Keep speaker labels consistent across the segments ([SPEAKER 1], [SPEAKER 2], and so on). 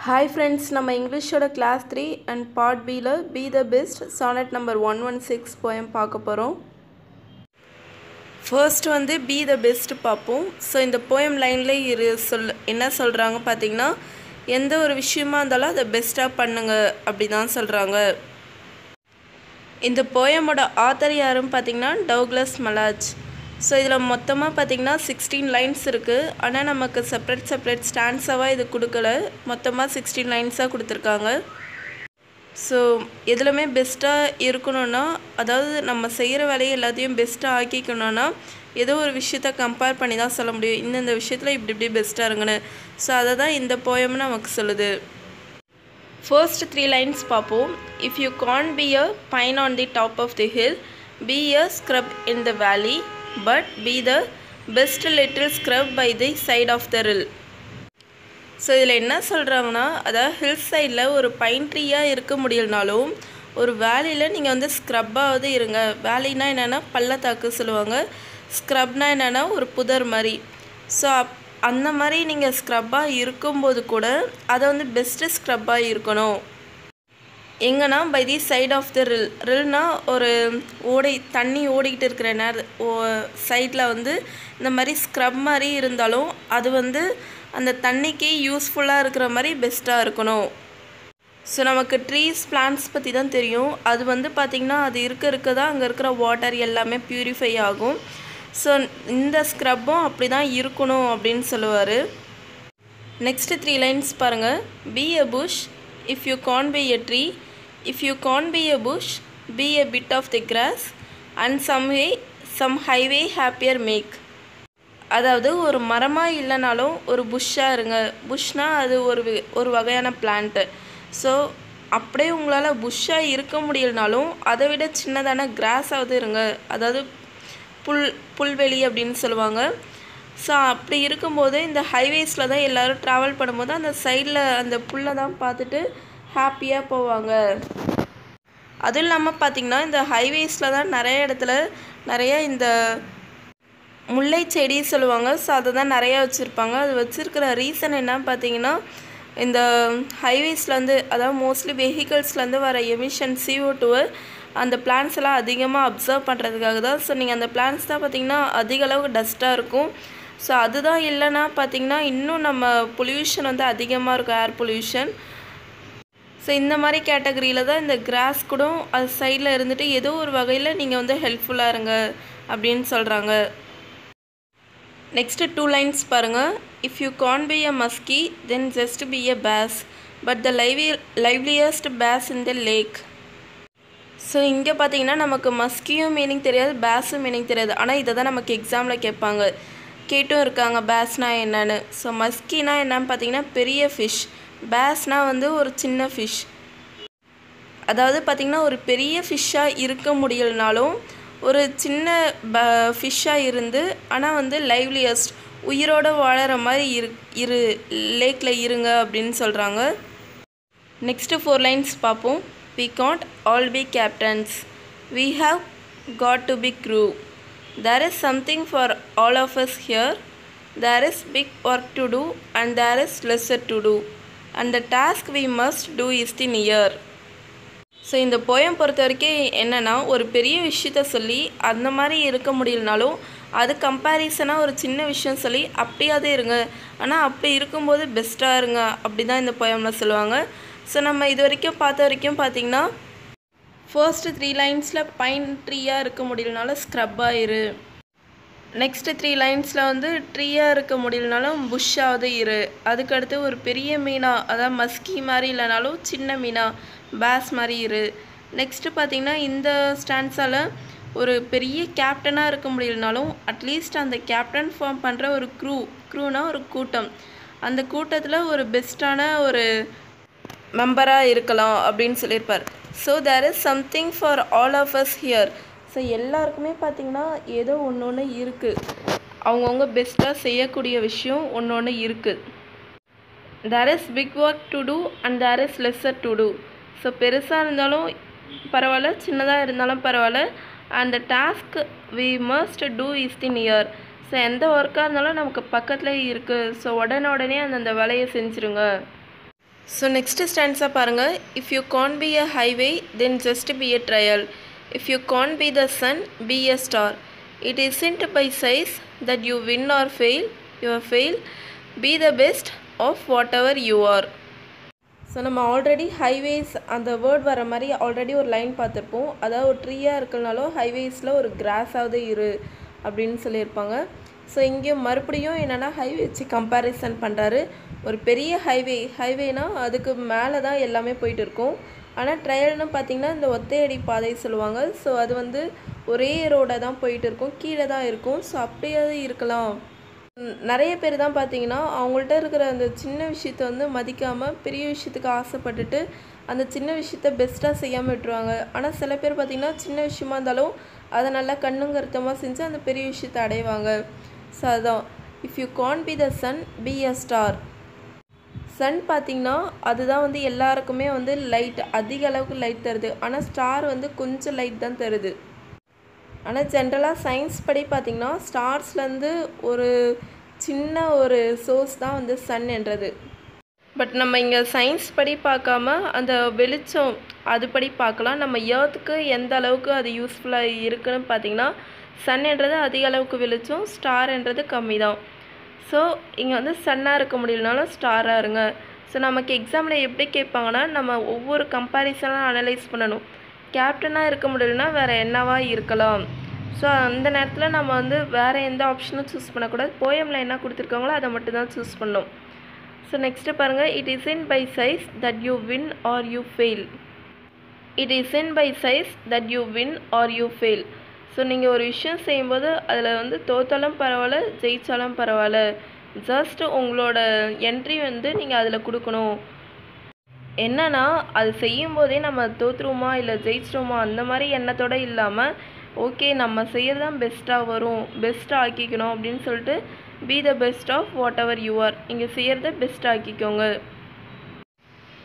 [SPEAKER 1] Hi friends, நம்ம இங்கிலீஷோட class 3 and part பியில் be the best sonnet number 116 poem பார்க்க போகிறோம். ஃபர்ஸ்ட் வந்து பி த பெஸ்ட் பார்ப்போம். ஸோ இந்த போயம் லைனில் என்ன சொல்கிறாங்க பார்த்தீங்கன்னா, எந்த ஒரு விஷயமா இருந்தாலும் அதை பெஸ்ட்டாக பண்ணுங்க அப்படி தான் சொல்கிறாங்க. இந்த போயமோட ஆத்தர் யாருன்னு பார்த்தீங்கன்னா டவுக்லஸ் மலாச். ஸோ இதில் மொத்தமாக பார்த்திங்கன்னா 16 லைன்ஸ் இருக்குது. ஆனால் நமக்கு செப்ரேட் ஸ்டாண்ட்ஸாவாக இது கொடுக்கல, மொத்தமாக 16 லைன்ஸாக கொடுத்துருக்காங்க. ஸோ எதுலையுமே பெஸ்ட்டாக இருக்கணும்னா, அதாவது நம்ம செய்கிற வேலையை எல்லாத்தையும் பெஸ்ட்டாக ஆக்கிக்கணும்னா ஏதோ ஒரு விஷயத்த கம்பேர் பண்ணி தான் சொல்ல முடியும், இந்தந்த விஷயத்தில் இப்படி பெஸ்ட்டாக இருங்கன்னு. ஸோ அதை தான் இந்த போயம்னு நமக்கு சொல்லுது. ஃபர்ஸ்ட் 3 லைன்ஸ் பார்ப்போம். If you can't be a pine on the top of the hill, be a scrub in the valley, but be the best little scrub by the side of the rill. So இதில் என்ன சொல்கிறாங்கன்னா, அதாவது hill சைடில் ஒரு pine ட்ரீயாக இருக்க முடியலனாலும் ஒரு வேலியில் நீங்கள் வந்து ஸ்க்ரப்பாவது இருங்க. வேலினா என்னென்னா பள்ளத்தாக்கு சொல்லுவாங்க, ஸ்க்ரப்னா என்னென்னா ஒரு புதர் மாதிரி. ஸோ அந்த மாதிரி நீங்கள் ஸ்க்ரப்பாக இருக்கும்போது கூட அதை வந்து பெஸ்ட்டு ஸ்க்ரப்பாக இருக்கணும். எங்கன்னா by the side of the ரில்னா ஒரு தண்ணி ஓடிக்கிட்டு இருக்கிற சைடில் வந்து இந்த மாதிரி ஸ்க்ரப் மாதிரி இருந்தாலும் அது வந்து அந்த தண்ணிக்கு யூஸ்ஃபுல்லாக இருக்கிற மாதிரி பெஸ்ட்டாக இருக்கணும். ஸோ நமக்கு ட்ரீஸ் பிளான்ட்ஸ் பற்றி தான் தெரியும். அது வந்து பார்த்திங்கன்னா அது இருக்க தான் அங்கே இருக்கிற வாட்டர் எல்லாமே ப்யூரிஃபை ஆகும். ஸோ இந்த ஸ்க்ரப்பும் அப்படி தான் இருக்கணும் அப்படின்னு சொல்லுவார். நெக்ஸ்ட்டு 3 லைன்ஸ் பாருங்கள். Be a bush if you can't be a tree, if you can't be a bush, be a bit of the grass, and some highway happier make. அதாவது ஒரு மரமாக இல்லைனாலும் ஒரு புஷ்ஷாக இருங்க. புஷ்னால் அது ஒரு வகையான பிளான்ட்டு. ஸோ அப்படியே உங்களால் புஷ்ஷாக இருக்க முடியலனாலும் அதை விட சின்னதான கிராஸாவது இருங்க. அதாவது புல்வெளி அப்படின்னு சொல்லுவாங்க. ஸோ அப்படி இருக்கும்போது இந்த ஹைவேஸில் தான் எல்லோரும் ட்ராவல் பண்ணும்போது அந்த சைடில் அந்த புல்லை தான் பார்த்துட்டு ஹாப்பியாக போவாங்க. அதுவும் இல்லாமல் பார்த்திங்கன்னா இந்த ஹைவேஸில் தான் நிறைய இடத்துல நிறைய இந்த முல்லை செடி சொல்லுவாங்க. ஸோ அதை தான் நிறையா வச்சுருப்பாங்க. அது வச்சுருக்கிற ரீசன் என்னன்னு பார்த்தீங்கன்னா, இந்த ஹைவேஸில் வந்து அதாவது மோஸ்ட்லி வெஹிக்கிள்ஸ்லேருந்து வர எமிஷன் CO2 அந்த பிளான்ஸ் எல்லாம் அதிகமாக அப்சர்வ் பண்ணுறதுக்காக தான். ஸோ நீங்கள் அந்த பிளான்ஸ் தான் பார்த்திங்கன்னா அதிக அளவுக்கு டஸ்ட்டாக இருக்கும். ஸோ அதுதான் இல்லைன்னா பார்த்திங்கன்னா இன்னும் நம்ம பொல்யூஷன் வந்து அதிகமாக இருக்கும், ஏர் பொல்யூஷன். ஸோ இந்த மாதிரி கேட்டகரியில் தான் இந்த கிராஸ் கூட அது சைடில் இருந்துட்டு ஏதோ ஒரு வகையில் நீங்கள் வந்து ஹெல்ப்ஃபுல்லாக இருங்க அப்படின்னு சொல்கிறாங்க. நெக்ஸ்ட்டு 2 லைன்ஸ் பாருங்கள். If you can't be a muskie then just be a bass, but the liveliest bass in the lake. So இங்கே பார்த்தீங்கன்னா நமக்கு மஸ்கியும் மீனிங் தெரியாது, பேஸும் மீனிங் தெரியாது. ஆனால் இதை தான் நமக்கு எக்ஸாமில் கேட்டும் இருக்காங்க பேஸ்னா என்னன்னு. ஸோ மஸ்கினா என்னன்னு பார்த்தீங்கன்னா பெரிய ஃபிஷ், பேஸ்னால் வந்து ஒரு சின்ன ஃபிஷ். அதாவது பார்த்திங்கன்னா ஒரு பெரிய ஃபிஷ்ஷாக இருக்க முடியலனாலும் ஒரு சின்ன ஃபிஷ்ஷாக இருந்து ஆனால் வந்து லைவ்லியஸ்ட் உயிரோடு வாழற மாதிரி லேக்கில் இருங்க அப்படின்னு சொல்கிறாங்க. நெக்ஸ்ட்டு 4 லைன்ஸ் பார்ப்போம். We can't all be captains, we have got to be crew. There is something for all of us here. There is big work to do and there is lesser to do, and the task we must do is the near. So இந்த poem பொறுத்த வரைக்கும் என்னென்னா, ஒரு பெரிய விஷயத்த சொல்லி அந்த மாதிரி இருக்க முடியலனாலும் அது கம்பேரிசனாக ஒரு சின்ன விஷயம் சொல்லி அப்படியாவது இருங்க, ஆனால் அப்படி இருக்கும்போது பெஸ்ட்டாக இருங்க அப்படி தான் இந்த போயமில் சொல்லுவாங்க. ஸோ நம்ம இது வரைக்கும் பார்த்த வரைக்கும் பார்த்திங்கன்னா ஃபர்ஸ்ட்டு 3 லைன்ஸில் பைன் ட்ரீயாக இருக்க முடியலனாலும் ஸ்க்ரப்பாக இரு. நெக்ஸ்ட்டு 3 லைன்ஸில் வந்து ட்ரீயாக இருக்க முடியலனாலும் புஷ்ஷாவது இரு. அதுக்கடுத்து ஒரு பெரிய மீனாக அதாவது மஸ்கி மாதிரி இல்லைனாலும் சின்ன மீனாக பேஸ் மாதிரி இரு. நெக்ஸ்ட்டு பார்த்திங்கன்னா இந்த ஸ்டாண்ட்ஸால் ஒரு பெரிய கேப்டனாக இருக்க முடியலனாலும் அட்லீஸ்ட் அந்த கேப்டன் ஃபார்ம் பண்ணுற ஒரு க்ரூனால் ஒரு கூட்டம், அந்த கூட்டத்தில் ஒரு பெஸ்ட்டான ஒரு மெம்பராக இருக்கலாம் அப்படின்னு சொல்லியிருப்பார். So there is something for all of us here. So எல்லாருக்குமே பார்த்திங்கன்னா ஏதோ ஒன்று இருக்குது, அவங்கவுங்க பெஸ்ட்டாக செய்யக்கூடிய விஷயம் ஒன்று இருக்குது. There is big work to do and there is lesser to do. So பெருசாக இருந்தாலும் பரவாயில்ல, சின்னதாக இருந்தாலும் பரவாயில்ல, and the task we must do is the near. So எந்த ஒர்க்காக இருந்தாலும் நமக்கு பக்கத்தில் இருக்குது. ஸோ உடனே அந்தந்த வேலையை செஞ்சுருங்க. ஸோ நெக்ஸ்ட்டு ஸ்டான்ஸாக பாருங்கள். If you can be a highway then just be a trial. If you can't be the sun, be a star. It isn't by size that you win or fail. Be the best of whatever you are. So நம்ம already highways அந்த word வர மாதிரி already ஒரு line பார்த்துருப்போம். அதாவது ஒரு ட்ரீயாக இருக்கனாலும் ஹைவேஸில் ஒரு கிராஸாவது இரு அப்படின்னு சொல்லியிருப்பாங்க. ஸோ இங்கே மறுபடியும் என்னென்னா ஹைவே வச்சு கம்பேரிசன் பண்ணுறாரு. ஒரு பெரிய ஹைவேனா அதுக்கு மேலே தான் எல்லாமே போயிட்டு இருக்கும். ஆனால் ட்ரையல்னு பார்த்திங்கன்னா இந்த ஒத்தையடி பாதை சொல்லுவாங்க. ஸோ அது வந்து ஒரே ரோடாக தான் போயிட்டு இருக்கும், கீழே தான் இருக்கும். ஸோ அப்படியாவது இருக்கலாம். நிறைய பேர் தான் பார்த்திங்கன்னா அவங்கள்ட்ட இருக்கிற அந்த சின்ன விஷயத்த வந்து மதிக்காமல் பெரிய விஷயத்துக்கு ஆசைப்பட்டுட்டு அந்த சின்ன விஷயத்த பெஸ்ட்டாக செய்யாமல் விட்டுருவாங்க. ஆனால் சில பேர் பார்த்திங்கன்னா சின்ன விஷயமா இருந்தாலும் அதை நல்லா கண்ணுங்கருத்தமாக செஞ்சு அந்த பெரிய விஷயத்தை அடைவாங்க. ஸோ அதுதான் if you can be the sun be a star. Sun பார்த்திங்கன்னா அதுதான் வந்து எல்லாருக்குமே வந்து லைட், அதிக அளவுக்கு லைட் தருது. ஆனால் ஸ்டார் வந்து கொஞ்சம் லைட் தான் தருது. ஆனால் ஜென்ரலாக சயின்ஸ் படி பார்த்திங்கன்னா ஸ்டார்ஸ்லேருந்து ஒரு சின்ன ஒரு சோர்ஸ் தான் வந்து சன் என்றது. பட் நம்ம இங்கே சயின்ஸ் படி பார்க்காம அந்த வெளிச்சம் அதுபடி பார்க்கலாம். நம்ம எர்த்துக்கு எந்த அளவுக்கு அது யூஸ்ஃபுல்லாக இருக்குதுன்னு பார்த்திங்கன்னா சன் என்றது அதிக அளவுக்கு வெளிச்சம், ஸ்டார் என்றது கம்மி தான். ஸோ இங்கே வந்து சன்னாக இருக்க முடியலனாலும் ஸ்டாராக இருங்க. ஸோ நமக்கு எக்ஸாமில் எப்படி கேட்பாங்கன்னா நம்ம ஒவ்வொரு கம்பேரிசனாக அனலைஸ் பண்ணணும். கேப்டனாக இருக்க முடியலன்னா வேறு என்னவா இருக்கலாம். ஸோ அந்த நேரத்தில் நம்ம வந்து வேறு எந்த ஆப்ஷனும் சூஸ் பண்ணக்கூடாது. போயமில் என்ன கொடுத்துருக்காங்களோ அதை மட்டும் தான் சூஸ் பண்ணணும். ஸோ நெக்ஸ்ட்டு பாருங்கள். It isn't by size that you win or you fail. It isn't by size that you win or you fail. So நீங்கள் ஒரு விஷயம் செய்யும்போது அதில் வந்து தோத்தாலும் பரவாயில்ல, ஜெயித்தாலும் பரவாயில்ல, ஜஸ்ட்டு உங்களோட என்ட்ரி வந்து நீங்கள் அதில் கொடுக்கணும். என்னன்னா அது செய்யும்போதே நம்ம தோற்றுருவோமா இல்லை ஜெயிச்சிருவோமா அந்த மாதிரி எண்ணத்தோடு இல்லாமல் ஓகே நம்ம செய்கிறது தான் பெஸ்ட்டாக வரும், பெஸ்ட்டாக ஆக்கிக்கணும் அப்படின்னு சொல்லிட்டு be the best of whatever you are. இங்கே செய்கிறத பெஸ்ட்டாக ஆக்கிக்கோங்க.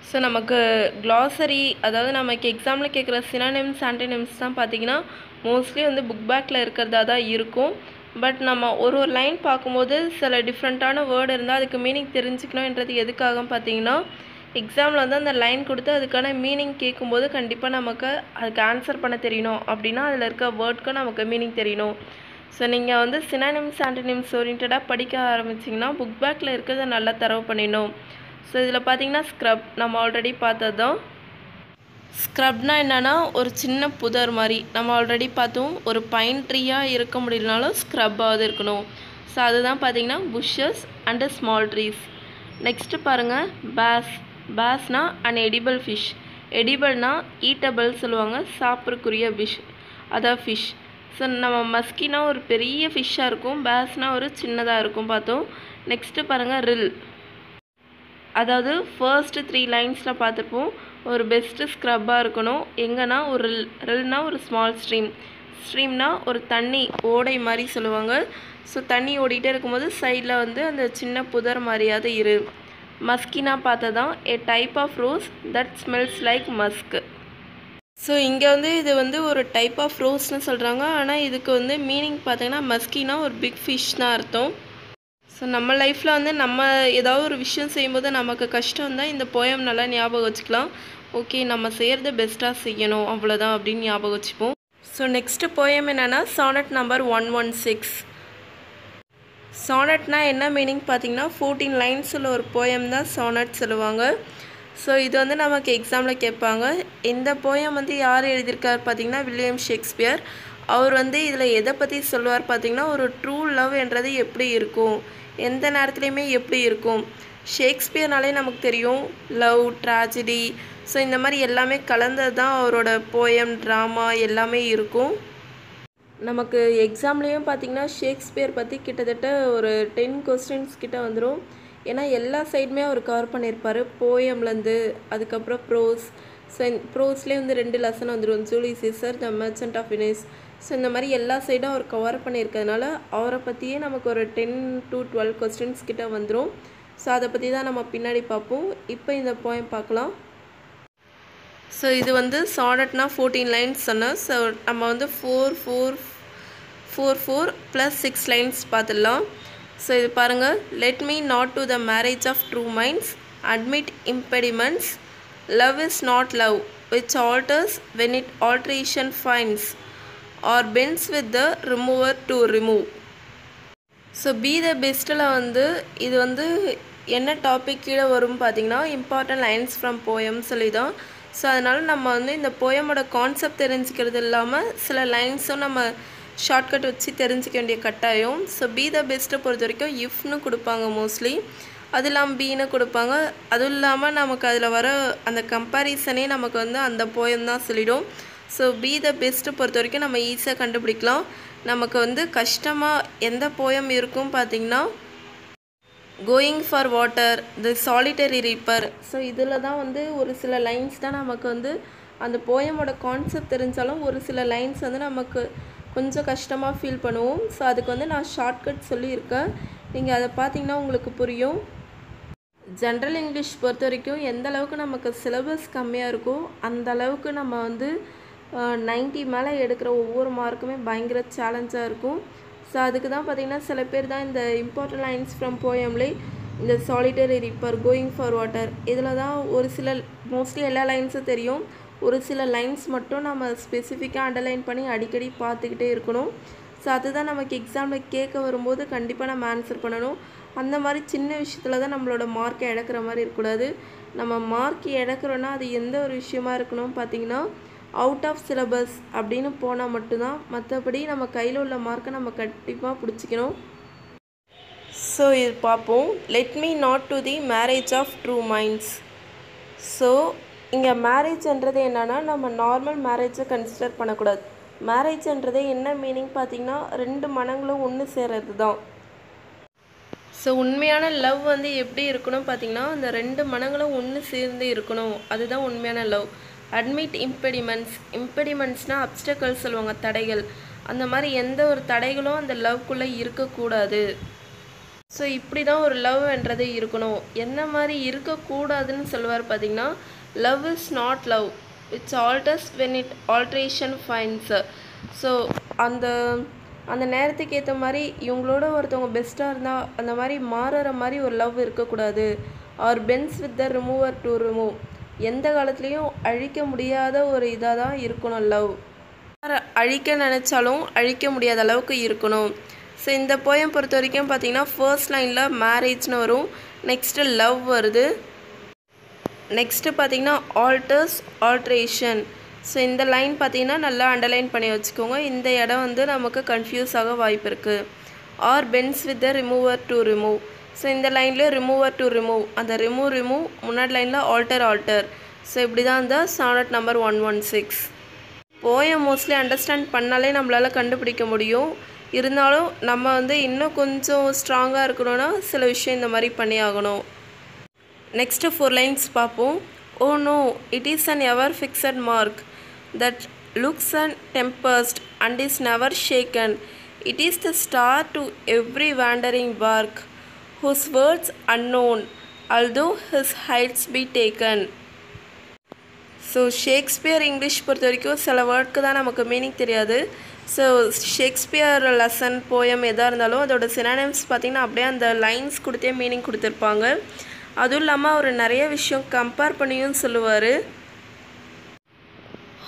[SPEAKER 1] ஸோ நமக்கு க்ளாசரி, அதாவது நமக்கு எக்ஸாமில் கேட்குற சினானிம்ஸ் ஆன்டினிம்ஸ் தான் பார்த்திங்கன்னா மோஸ்ட்லி வந்து புக் பேக்கில் இருக்கிறதா தான் இருக்கும். பட் நம்ம ஒரு லைன் பார்க்கும்போது சில டிஃப்ரெண்ட்டான வேர்டு இருந்தால் அதுக்கு மீனிங் தெரிஞ்சுக்கணுன்றது எதுக்காக பார்த்திங்கன்னா எக்ஸாமில் வந்து அந்த லைன் கொடுத்து அதுக்கான மீனிங் கேட்கும்போது கண்டிப்பாக நமக்கு அதுக்கு ஆன்சர் பண்ண தெரியணும். அப்படின்னா அதில் இருக்க வேர்டுக்கும் நமக்கு மீனிங் தெரியணும். ஸோ நீங்கள் வந்து சினானிம்ஸ் ஆன்டினிம்ஸ் ஓரியன்டாக படிக்க ஆரம்பிச்சிங்கன்னா புக் பேக்கில் இருக்கிறத நல்லா தரவு பண்ணிடணும். ஸோ இதில் பார்த்திங்கன்னா ஸ்க்ரப் நம்ம ஆல்ரெடி பார்த்தது தான். ஸ்க்ரப்னால் என்னென்னா ஒரு சின்ன புதர் மாதிரி நம்ம ஆல்ரெடி பார்த்தோம். ஒரு பைன் ட்ரீயாக இருக்க முடியலனாலும் ஸ்க்ரப்பாவது இருக்கணும். ஸோ அதுதான் பார்த்திங்கன்னா pushes and small trees. Next பாருங்கள் பேஸ்னா அண்ட் எடிபிள் ஃபிஷ். எடிபிள்னா ஈட்டபிள் சொல்லுவாங்க, சாப்பிட்றக்குரிய ஃபிஷ், அதான் ஃபிஷ். ஸோ நம்ம மஸ்கினா ஒரு பெரிய ஃபிஷ்ஷாக இருக்கும், பேஸ்னால் ஒரு சின்னதாக இருக்கும் பார்த்தோம். நெக்ஸ்ட்டு பாருங்கள் ரில். அதாவது ஃபர்ஸ்ட்டு 3 லைன்ஸில் பார்த்துருப்போம். ஒரு பெஸ்ட்டு ஸ்க்ரப்பாக இருக்கணும். எங்கன்னா ஒரு ரில்னா ஒரு ஸ்மால் ஸ்ட்ரீம்னா ஒரு தண்ணி ஓடை மாதிரி சொல்லுவாங்க. ஸோ தண்ணி ஓடிட்டே இருக்கும்போது சைடில் வந்து அந்த சின்ன புதர் மாதிரியாவது இரு. மஸ்கினா பார்த்ததான் a type of rose that smells like musk. So இங்கே வந்து இது வந்து ஒரு டைப் ஆஃப் ரோஸ்னு சொல்கிறாங்க. ஆனால் இதுக்கு வந்து மீனிங் பார்த்தீங்கன்னா மஸ்கினா ஒரு பிக் ஃபிஷ்னா அர்த்தம். ஸோ நம்ம லைஃப்பில் வந்து நம்ம ஏதாவது ஒரு விஷயம் செய்யும்போது நமக்கு கஷ்டம் தான் இந்த போயம் நல்லா ஞாபகம் வச்சுக்கலாம். ஓகே நம்ம செய்கிறத பெஸ்ட்டாக செய்யணும் அவ்வளோதான் அப்படின்னு ஞாபகம் வச்சுப்போம். ஸோ நெக்ஸ்ட்டு போயம் என்னென்னா சானட் நம்பர் 116. சானட்னா என்ன மீனிங் பார்த்தீங்கன்னா 14 லைன்ஸ் உள்ள ஒரு போயம் தான் சானட் சொல்லுவாங்க. ஸோ இது வந்து நமக்கு எக்ஸாமில் கேட்பாங்க. இந்த போயம் வந்து யார் எழுதியிருக்கார் பார்த்தீங்கன்னா வில்லியம் ஷேக்ஸ்பியர். அவர் வந்து இதில் எதை பற்றி சொல்லுவார் பார்த்தீங்கன்னா ஒரு ட்ரூ லவ் என்றது எப்படி இருக்கும், எந்த நேரத்துலையுமே எப்படி இருக்கும். ஷேக்ஸ்பியர்னாலே நமக்கு தெரியும் லவ், ட்ராஜடி, ஸோ இந்த மாதிரி எல்லாமே கலந்தது தான் அவரோட போயம், ட்ராமா எல்லாமே இருக்கும். நமக்கு எக்ஸாம்லேயும் பார்த்திங்கன்னா ஷேக்ஸ்பியர் பற்றி கிட்டத்தட்ட ஒரு 10 கொஸ்டின்ஸ் கிட்ட வந்துடும். ஏன்னா எல்லா சைடுமே அவர் கவர் பண்ணியிருப்பார். போயம்லேருந்து அதுக்கப்புறம் ப்ரோஸ். ஸோ ப்ரோஸ்லேயே வந்து 2 லெசன் வந்துடும், Julius Caesar, the merchant of Venice. So இந்த மாதிரி எல்லா சைடும் அவர் கவர் பண்ணியிருக்கிறதுனால அவரை பற்றியே நமக்கு ஒரு 10 to 12 கொஸ்டின்ஸ் கிட்ட வந்துடும். ஸோ அதை பற்றி தான் நம்ம பின்னாடி பார்ப்போம். இப்போ இந்த போயம் பார்க்கலாம். ஸோ இது வந்து சானட்னா 14 லைன்ஸ் சொன்னோம். ஸோ நம்ம வந்து 4 + 6 லைன்ஸ் பார்த்துடலாம். ஸோ இது பாருங்கள். Let me not to the marriage of true minds admit impediments. Love is not love, which alters when it alteration finds, or bends with the remover to remove. So be the பெஸ்ட்டில் வந்து இது வந்து என்ன topic கீழே வரும் பார்த்திங்கன்னா important lines from poem சொல்லி தான். ஸோ அதனால் நம்ம வந்து இந்த போயமோட கான்செப்ட் தெரிஞ்சுக்கிறது இல்லாமல் சில லைன்ஸும் நம்ம ஷார்ட்கட் வச்சு தெரிஞ்சிக்க வேண்டிய கட்டாயம். ஸோ பி த பெஸ்ட்டை பொறுத்த வரைக்கும் இஃப்னு கொடுப்பாங்க மோஸ்ட்லி, அது இல்லாமல் பீன்னு கொடுப்பாங்க. அதுவும் இல்லாமல் நமக்கு அதில் வர அந்த கம்பேரிசனே நமக்கு வந்து அந்த போயம் தான் சொல்லிடும். ஸோ பி த பெஸ்ட்டு பொறுத்த வரைக்கும் நம்ம ஈஸியாக கண்டுபிடிக்கலாம். நமக்கு வந்து கஷ்டமாக எந்த போயம் இருக்கும் பார்த்திங்கன்னா going for water, the solitary reaper. So இதில் தான் வந்து ஒரு சில லைன்ஸ் தான் நமக்கு வந்து அந்த போயமோட கான்செப்ட் தெரிஞ்சாலும் ஒரு சில லைன்ஸ் வந்து நமக்கு கொஞ்சம் கஷ்டமாக ஃபீல் பண்ணுவோம். ஸோ அதுக்கு வந்து நான் ஷார்ட்கட் சொல்லியிருக்கேன், நீங்கள் அதை பார்த்திங்கன்னா உங்களுக்கு புரியும். ஜென்ரல் இங்கிலீஷ் பொறுத்த வரைக்கும் எந்த அளவுக்கு நமக்கு சிலபஸ் கம்மியாக இருக்கோ அந்த அளவுக்கு நம்ம வந்து 90 மேலே எடுக்கிற ஒவ்வொரு மார்க்குமே பயங்கர சேலஞ்சாக இருக்கும். ஸோ அதுக்கு தான் பார்த்திங்கன்னா சில பேர் தான் இந்த இம்பார்ட்டன்ட் லைன்ஸ் ஃப்ரம் போயம்லே இந்த solitary reaper, going for water இதில் தான் ஒரு சில மோஸ்ட்லி எல்லா லைன்ஸும் தெரியும், ஒரு சில லைன்ஸ் மட்டும் நம்ம ஸ்பெசிஃபிக்காக அண்டர்லைன் பண்ணி அடிக்கடி பார்த்துக்கிட்டே இருக்கணும். ஸோ அதுதான் நமக்கு எக்ஸாமில் கேட்க வரும்போது கண்டிப்பாக நம்ம ஆன்சர் பண்ணணும். அந்த மாதிரி சின்ன விஷயத்தில் தான் நம்மளோட மார்க்கை இழக்கிற மாதிரி இருக்கக்கூடாது. நம்ம மார்க் இழக்கிறோன்னா அது எந்த ஒரு விஷயமா இருக்கணும் பார்த்திங்கன்னா அவுட் ஆஃப் சிலபஸ் அப்படின்னு போனால் மட்டும்தான். மற்றபடி நம்ம கையில் உள்ள மார்க்கை நம்ம கண்டிப்பாக பிடிச்சிக்கணும். ஸோ இது பார்ப்போம். Let me not to the marriage of true minds. So இங்கே மேரேஜ்ன்றது என்னென்னா நம்ம நார்மல் மேரேஜை கன்சிடர் பண்ணக்கூடாது. மேரேஜ்ன்றதே என்ன மீனிங் பார்த்திங்கன்னா 2 மனங்களும் ஒன்று சேர்றது தான். ஸோ உண்மையான லவ் வந்து எப்படி இருக்கணும் பார்த்திங்கன்னா அந்த 2 மனங்களும் ஒன்று சேர்ந்து இருக்கணும், அதுதான் உண்மையான லவ். அட்மிட் இம்பெடிமெண்ட்ஸ், இம்பெடிமெண்ட்ஸ்னால் அப்டக்கல்ஸ் சொல்லுவாங்க, தடைகள். அந்த மாதிரி எந்த ஒரு தடைகளும் அந்த லவ்க்குள்ளே இருக்கக்கூடாது. ஸோ இப்படி தான் ஒரு லவ்ன்றது இருக்கணும். என்ன மாதிரி இருக்கக்கூடாதுன்னு சொல்லுவார் பார்த்திங்கன்னா love is not love, it's altars when it alteration fines. So அந்த நேரத்துக்கு ஏற்ற மாதிரி இவங்களோட ஒருத்தவங்க பெஸ்ட்டாக இருந்தால் அந்த மாதிரி மாறுற மாதிரி ஒரு லவ் இருக்கக்கூடாது. Or bends with the remover to remove, எந்த காலத்துலேயும் அழிக்க முடியாத ஒரு இதாக தான் இருக்கணும் லவ். அழிக்க நினச்சாலும் அழிக்க முடியாத அளவுக்கு இருக்கணும். ஸோ இந்த போயம் பொறுத்த வரைக்கும் பார்த்திங்கன்னா ஃபர்ஸ்ட் லைனில் மேரேஜ்னு வரும், நெக்ஸ்ட்டு லவ் வருது, நெக்ஸ்ட்டு பார்த்திங்கன்னா ஆல்டர்ஸ், ஆல்ட்ரேஷன். ஸோ இந்த லைன் பார்த்திங்கன்னா நல்லா அண்டர்லைன் பண்ணி வச்சுக்கோங்க. இந்த இடம் வந்து நமக்கு கன்ஃபியூஸ் ஆக வாய்ப்பு இருக்குது. Or bends with the remover to remove. So இந்த லைனில் ரிமூவர் டு ரிமூவ், அந்த ரிமூவ் முன்னாடி லைனில் ஆல்டர். ஸோ இப்படி தான் இந்த sonnet number 116. Poem mostly understand பண்ணாலே நம்மளால் கண்டுபிடிக்க முடியும். இருந்தாலும் நம்ம வந்து இன்னும் கொஞ்சம் ஸ்ட்ராங்காக இருக்கணும்னா சில விஷயம் இந்த மாதிரி பண்ணி ஆகணும். நெக்ஸ்ட்டு 4 லைன்ஸ் பார்ப்போம். Oh no, it is an ever fixed mark that looks and tempers and is never shaken. It is the star to every wandering bark, whose words unknown, although his heights be taken. So Shakespeare English பொறுத்த வரைக்கும் சில வேர்டுக்கு தான் நமக்கு meaning தெரியாது. So Shakespeare lesson poem எதாக இருந்தாலும் அதோட சினானிம்ஸ் பார்த்திங்கன்னா அப்படியே அந்த லைன்ஸ் கொடுத்தே மீனிங் கொடுத்துருப்பாங்க. அதுவும் இல்லாமல் அவர் நிறைய விஷயம் கம்பேர் பண்ணியும் சொல்லுவார்.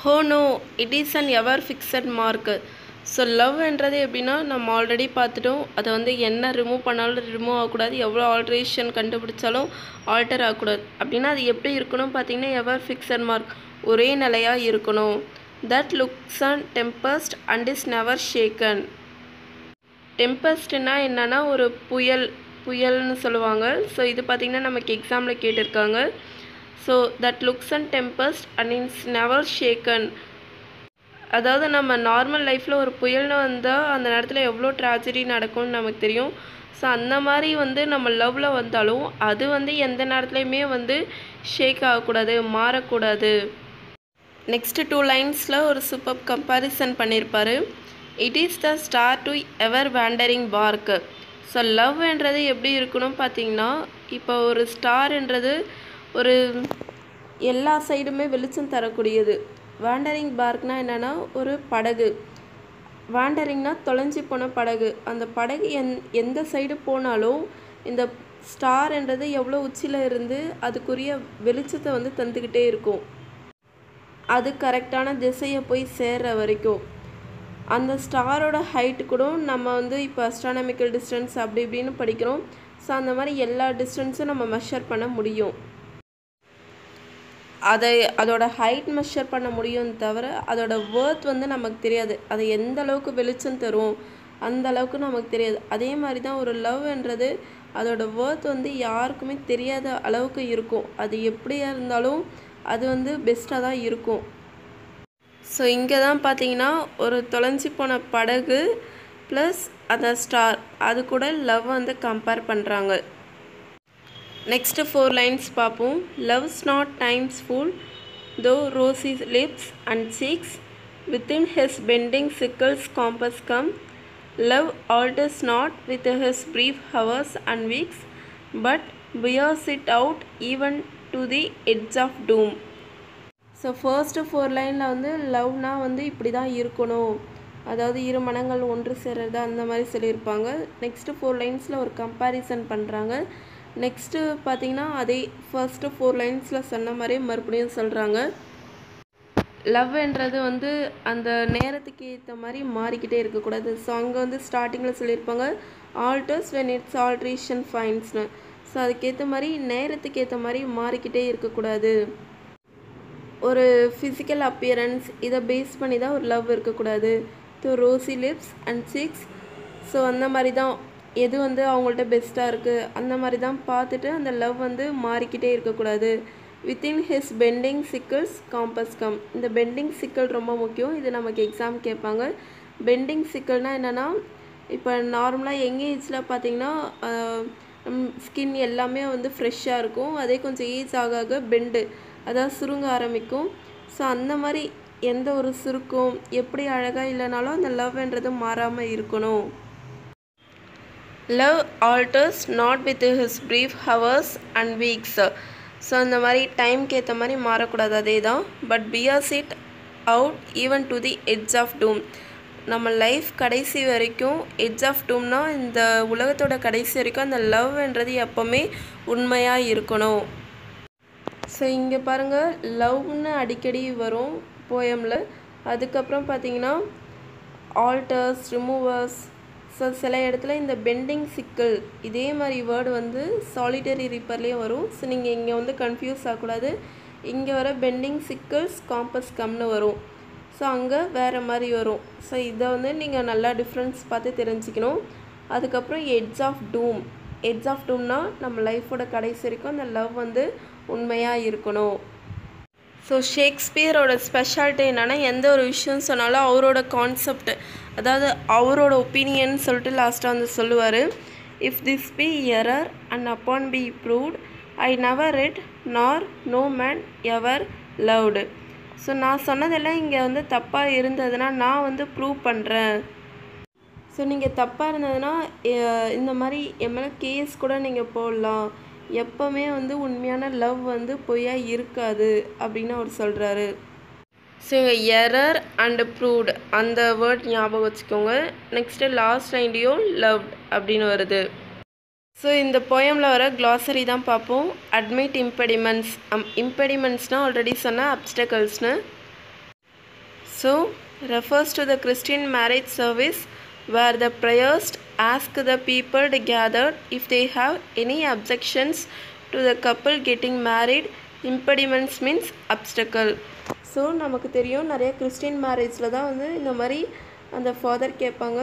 [SPEAKER 1] Oh no, it is an ever fixed mark. So லவ்ன்றது எப்படின்னா நம்ம ஆல்ரெடி பார்த்துட்டோம், அதை வந்து என்ன ரிமூவ் பண்ணாலும் ரிமூவ் ஆகக்கூடாது, எவ்வளோ ஆல்ட்ரேஷன் கண்டுபிடிச்சாலும் ஆல்டர் ஆகக்கூடாது. அப்படின்னா அது எப்படி இருக்கணும் பார்த்திங்கன்னா எவர் ஃபிக்ஸட் மார்க், ஒரே நிலையாக இருக்கணும். That looks and tempest and is never shaken. டெம்பஸ்ட்னா என்னென்னா ஒரு புயல்னு சொல்லுவாங்க. ஸோ இது பார்த்திங்கன்னா நமக்கு எக்ஸாமில் கேட்டிருக்காங்க. So that looks and tempest and is never shake hand. அதாவது நம்ம நார்மல் லைஃப்பில் ஒரு புயல்னு வந்தால் அந்த நேரத்தில் எவ்வளோ ட்ராஜடி நடக்கும்னு நமக்கு தெரியும். ஸோ அந்த மாதிரி வந்து நம்ம லவ்வில் வந்தாலும் அது வந்து எந்த நேரத்துலையுமே வந்து ஷேக் ஆகக்கூடாது, மாறக்கூடாது. நெக்ஸ்ட்டு 2 லைன்ஸில் ஒரு சூப்பர் கம்பேரிசன் பண்ணியிருப்பார். It is the star to ever wandering bark. So லவ்ன்றது எப்படி இருக்கணும் பார்த்திங்கன்னா இப்போ ஒரு ஸ்டார்ன்றது ஒரு எல்லா சைடுமே வெளிச்சம் தரக்கூடியது. வாண்டரிங் பார்க்னால் என்னென்னா ஒரு படகு. வாண்டரிங்னால் தொலைஞ்சி போன படகு. அந்த படகு எந்த சைடு போனாலும் இந்த ஸ்டார்ன்றது எவ்வளோ உச்சியில் இருந்து அதுக்குரிய வெளிச்சத்தை வந்து தந்துக்கிட்டே இருக்கும். அது கரெக்டான திசையை போய் சேர்ற வரைக்கும். அந்த ஸ்டாரோட ஹைட்டு கூட நம்ம வந்து இப்போ அஸ்ட்ரானமிக்கல் டிஸ்டன்ஸ் அப்படி இப்படின்னு படிக்கிறோம். ஸோ அந்த மாதிரி எல்லா டிஸ்டன்ஸும் நம்ம மெஷர் பண்ண முடியும். அதோட ஹைட் மெஷர் பண்ண முடியும் தவிர அதோட வேர்த் வந்து நமக்கு தெரியாது. அது எந்த அளவுக்கு வெளிச்சம் தரும் அந்த அளவுக்கு நமக்கு தெரியாது. அதே மாதிரி தான் ஒரு லவ்ன்றது அதோட வேர்த் வந்து யாருக்குமே தெரியாத அளவுக்கு இருக்கும். அது எப்படியா இருந்தாலும் அது வந்து பெஸ்ட்டாக தான் இருக்கும். ஸோ இங்கே தான் பார்த்தீங்கன்னா ஒரு தொலைஞ்சி போன படகு ப்ளஸ் அந்த ஸ்டார் அது கூட லவ் வந்து கம்பேர் பண்ணுறாங்க. நெக்ஸ்ட்டு 4 லைன்ஸ் பார்ப்போம். Love's not time's fool though rosy lips and cheeks within his bending sickle's compass come love alters not with his brief hours and weeks but bears it out even to the edge of doom. So first 4 லைனில் வந்து லவ்னா வந்து இப்படி தான் இருக்கணும், அதாவது இரு மனங்கள் ஒன்று சேர்றது அந்த மாதிரி சொல்லியிருப்பாங்க. நெக்ஸ்ட்டு 4 லைன்ஸில் ஒரு கம்பேரிசன் பண்ணுறாங்க. நெக்ஸ்ட்டு பார்த்திங்கன்னா அதே ஃபர்ஸ்ட்டு 4 லைன்ஸில் சொன்ன மாதிரியே மறுபடியும் சொல்கிறாங்க. லவ்ன்றது வந்து அந்த நேரத்துக்கு ஏற்ற மாதிரி மாறிக்கிட்டே இருக்கக்கூடாது. ஸோ அங்கே வந்து ஸ்டார்டிங்கில் சொல்லியிருப்பாங்க ஆல்டர்ஸ் வென் இட்ஸ் ஆல்ட்ரேஷன் ஃபைன்ஸ்னு. ஸோ அதுக்கேற்ற மாதிரி நேரத்துக்கு ஏற்ற மாதிரி மாறிக்கிட்டே இருக்கக்கூடாது. ஒரு ஃபிசிக்கல் அப்பியரன்ஸ் இதை பேஸ் பண்ணி தான் ஒரு லவ் இருக்கக்கூடாது. So rosy lips and cheeks, so அந்த மாதிரி தான் எது வந்து அவங்கள்ட்ட பெஸ்ட்டாக இருக்குது அந்த மாதிரி தான் பார்த்துட்டு அந்த லவ் வந்து மாறிக்கிட்டே இருக்கக்கூடாது. Within his bending sickle's compass come. இந்த பெண்டிங் சிக்கிள் ரொம்ப முக்கியம். இது நமக்கு எக்ஸாம் கேட்பாங்க. பெண்டிங் சிக்கிள்னால் என்னென்னா, இப்போ நார்மலாக யங் ஏஜில் பார்த்திங்கன்னா ஸ்கின் எல்லாமே வந்து ஃப்ரெஷ்ஷாக இருக்கும். அதே கொஞ்சம் ஏஜ் ஆக ஆக பெண்டு அதாவது சுருங்க ஆரம்பிக்கும். ஸோ அந்த மாதிரி எந்த ஒரு சுருக்கம் எப்படி அழகாக இல்லைனாலும் அந்த லவ்ன்றது மாறாமல் இருக்கணும். Love alters not with his brief hours and weeks. So அந்த மாதிரி டைம்க்கு ஏற்ற மாதிரி மாறக்கூடாது, அதே தான். But bears it out even to the edge of doom. நம்ம லைஃப் கடைசி வரைக்கும், எட்ஜ் ஆஃப் டூம்னா இந்த உலகத்தோட கடைசி வரைக்கும் அந்த லவ்ன்றது எப்போவுமே உண்மையாக இருக்கணும். ஸோ இங்கே பாருங்கள் லவ்னு அடிக்கடி வரும் போயமில். அதுக்கப்புறம் பார்த்திங்கன்னா ஆல்டர்ஸ், ரிமூவர்ஸ். ஸோ சில இடத்துல இந்த பெண்டிங் சிக்கிள் இதே மாதிரி வேர்டு வந்து சாலிட்டரி ரீப்பர்லேயும் வரும். ஸோ நீங்கள் இங்கே வந்து கன்ஃபியூஸ் ஆகக்கூடாது. இங்கே வர பெண்டிங் சிக்கிள்ஸ் காம்பஸ் கம்னு வரும். ஸோ அங்கே வேறு மாதிரி வரும். ஸோ இதை வந்து நீங்கள் நல்லா டிஃப்ரென்ஸ் பார்த்து தெரிஞ்சுக்கணும். அதுக்கப்புறம் edge of doom. Edge of டூம்னா நம்ம லைஃபோட கடைசி வரைக்கும் அந்த லவ் வந்து உண்மையாக இருக்கணும். ஸோ ஷேக்ஸ்பியரோட ஸ்பெஷாலிட்டி என்னென்னா, எந்த ஒரு விஷயம் சொன்னாலும் அவரோட கான்செப்ட், அதாவது அவரோட ஒப்பீனியன் சொல்லிட்டு லாஸ்ட்டாக வந்து சொல்லுவார். If this be error and upon be proved I never writ nor no man ever loved. So நான் சொன்னதெல்லாம் இங்கே வந்து தப்பாக இருந்ததுன்னா நான் வந்து ப்ரூவ் பண்ணுறேன். ஸோ நீங்கள் தப்பாக இருந்ததுன்னா இந்த மாதிரி என் மேலே கேஸ் கூட நீங்கள் போடலாம். எப்போவுமே வந்து உண்மையான லவ் வந்து பொய்யா இருக்காது அப்படின்னு அவர் சொல்கிறாரு. ஸோ எரர் அண்ட் ப்ரூவ்டு அந்த வேர்ட் ஞாபகம் வச்சுக்கோங்க. நெக்ஸ்ட்டு லாஸ்ட் லைன்லேயும் லவ்ட் அப்படின்னு வருது. ஸோ இந்த போயமில் வர க்ளாசரி தான் பார்ப்போம். அட்மிட் இம்பெடிமெண்ட்ஸ். இம்பெடிமெண்ட்ஸ்னால் ஆல்ரெடி சொன்ன அப்டக்கல்ஸ்னு. So refers to the Christian marriage service where the priest ask the people to gather if they have any objections to the couple getting married. Impediments means obstacle. So நமக்கு தெரியும் நிறைய Christian மேரேஜில் தான் வந்து இந்த மாதிரி அந்த ஃபாதர் கேட்பாங்க,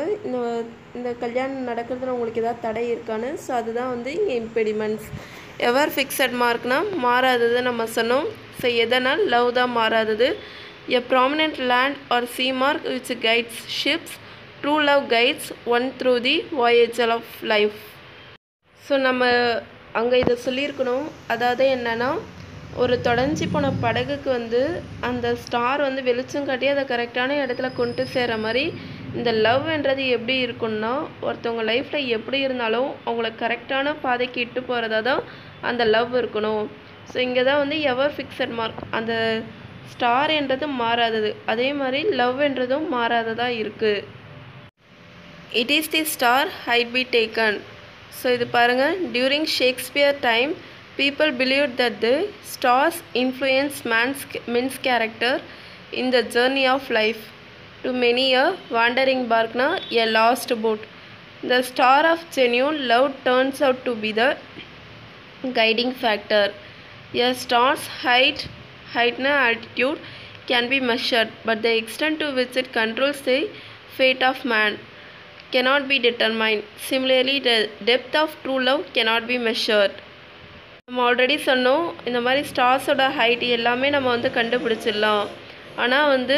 [SPEAKER 1] இந்த கல்யாணம் நடக்கிறதுல உங்களுக்கு ஏதாவது தடை இருக்கான்னு. ஸோ அதுதான் வந்து இங்கே இம்பெடிமெண்ட்ஸ். எவர் ஃபிக்ஸட் மார்க்னா மாறாதது நம்ம சொன்னோம். ஸோ எதனால் லவ் தான் மாறாதது. A prominent land or sea mark which guides ships. True love guides one through the voyage of life. So நம்ம அங்கே இதை சொல்லியிருக்கணும். அதாவது என்னென்னா, ஒரு தொலைஞ்சி போன படகுக்கு வந்து அந்த ஸ்டார் வந்து வெளிச்சம் காட்டி அதை கரெக்டான இடத்துல கொண்டு சேர்கிற மாதிரி இந்த லவ்ன்றது எப்படி இருக்குன்னா, ஒருத்தவங்க லைஃப்பில் எப்படி இருந்தாலும் அவங்கள கரெக்டான பாதைக்கு இட்டு போகிறதா தான் அந்த லவ் இருக்கணும். ஸோ இங்கே தான் வந்து எவர் ஃபிக்ஸட் மார்க், அந்த ஸ்டார்ன்றது மாறாதது, அதே மாதிரி லவ்ன்றதும் மாறாததாக இருக்குது. It is the star height be taken. So இது பாருங்கள், during Shakespeare time people believed that the stars influence men's character in the journey of life. To many a wandering barkna, a lost boat. The star of genuine love turns out to be the guiding factor. A star's height altitude can be measured, but the extent to which it controls the fate of man cannot be determined. Similarly, the depth of true love cannot be measured. நம்ம already சொன்னோம், இந்த மாதிரி ஸ்டார்ஸோட height எல்லாமே நம்ம வந்து கண்டுபிடிச்சிடலாம். ஆனால் வந்து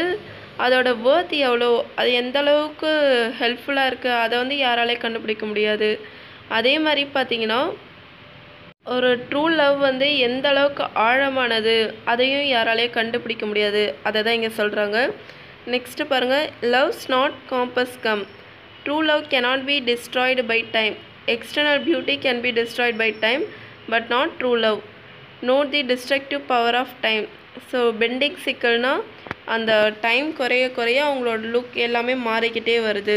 [SPEAKER 1] அதோட வேர்த் எவ்வளோ, அது எந்த அளவுக்கு ஹெல்ப்ஃபுல்லாக இருக்குது, அதை வந்து யாராலையும் கண்டுபிடிக்க முடியாது. அதே மாதிரி பார்த்திங்கன்னா ஒரு ட்ரூ லவ் வந்து எந்த அளவுக்கு ஆழமானது அதையும் யாராலையும் கண்டுபிடிக்க முடியாது. அதை தான் இங்கே சொல்கிறாங்க. நெக்ஸ்ட்டு பாருங்கள், love's not compass come. True love cannot be destroyed by time. External beauty can be destroyed by time, but not true love. Note the destructive power of time. So bending சிக்கல்னா அந்த time குறைய குறைய அவங்களோட look எல்லாமே மாறிக்கிட்டே வருது.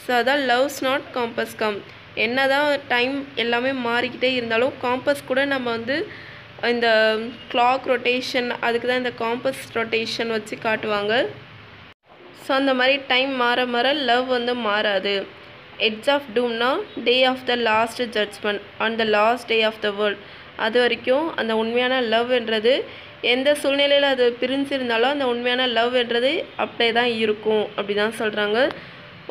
[SPEAKER 1] So அதான் loves not compass come. என்ன தான் டைம் எல்லாமே மாறிக்கிட்டே இருந்தாலும் காம்பஸ் கூட நம்ம வந்து இந்த கிளாக் ரொட்டேஷன், அதுக்கு தான் இந்த காம்பஸ் ரொட்டேஷன் வச்சு காட்டுவாங்க. ஸோ அந்த மாதிரி டைம் மாற மாற லவ் வந்து மாறாது. எட்ஜ் ஆஃப் டூம்னா day of the last judgement on the last day of the world. அது வரைக்கும் அந்த உண்மையான லவ்ன்றது எந்த சூழ்நிலையில் அது பிரிஞ்சிருந்தாலும் அந்த உண்மையான லவ்ன்றது அப்படியே தான் இருக்கும், அப்படி தான் சொல்கிறாங்க.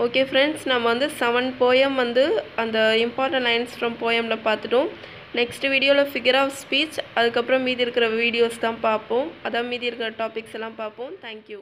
[SPEAKER 1] ஓகே ஃப்ரெண்ட்ஸ், நம்ம வந்து 7 போயம் வந்து அந்த இம்பார்ட்டன்ட் லைன்ஸ் ஃப்ரம் போயமில் பார்த்துட்டோம். நெக்ஸ்ட் வீடியோவில் ஃபிகர் ஆஃப் ஸ்பீச், அதுக்கப்புறம் மீதி இருக்கிற வீடியோஸ் தான் பார்ப்போம். அதான் மீதி இருக்கிற டாபிக்ஸ் எல்லாம் பார்ப்போம். தேங்க்யூ.